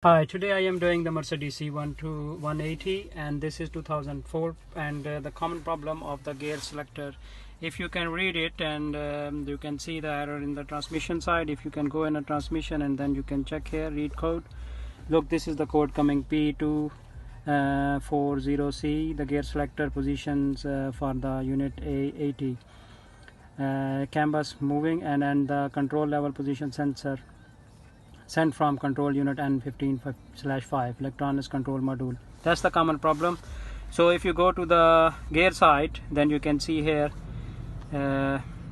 Hi, today I am doing the Mercedes C180 and this is 2004 and the common problem of the gear selector. If you can read it and you can see the error in the transmission side. If you can go in a transmission and then you can check here, read code. Look, this is the code coming P1856 the gear selector positions for the unit A80. Canvas moving and then the control level position sensor sent from control unit N15/5 electronics control module. That's the common problem. So if you go to the gear side, then you can see here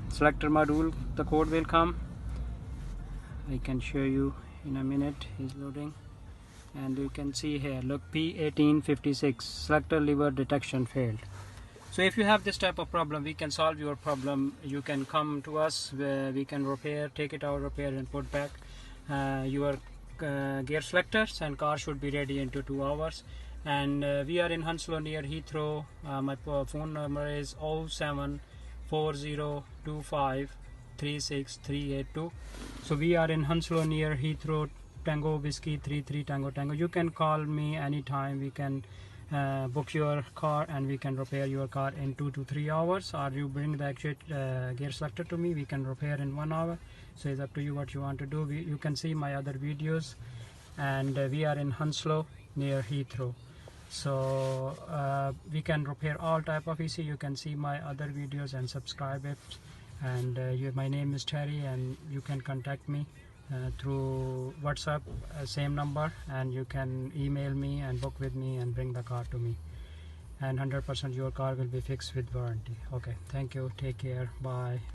selector module, the code will come. I can show you in a minute. Is loading and you can see here, look, P1856 selector lever detection failed. So if you have this type of problem, we can solve your problem. You can come to us where we can repair, take it out, repair and put back your gear selectors, and car should be ready into 2 hours. And we are in Hounslow near Heathrow. My phone number is 07402536382. So we are in Hounslow near Heathrow, Tango Whiskey 33 Tango Tango. You can call me anytime. We can book your car and we can repair your car in 2 to 3 hours, or you bring the actual gear selector to me, we can repair in 1 hour. So it's up to you what you want to do. You can see my other videos, and we are in Hounslow near Heathrow. So we can repair all type of ECU. You can see my other videos and subscribe it. And my name is Terry, and you can contact me through WhatsApp, same number, and you can email me and book with me and bring the car to me, and 100% your car will be fixed with warranty. Okay, thank you, take care, bye.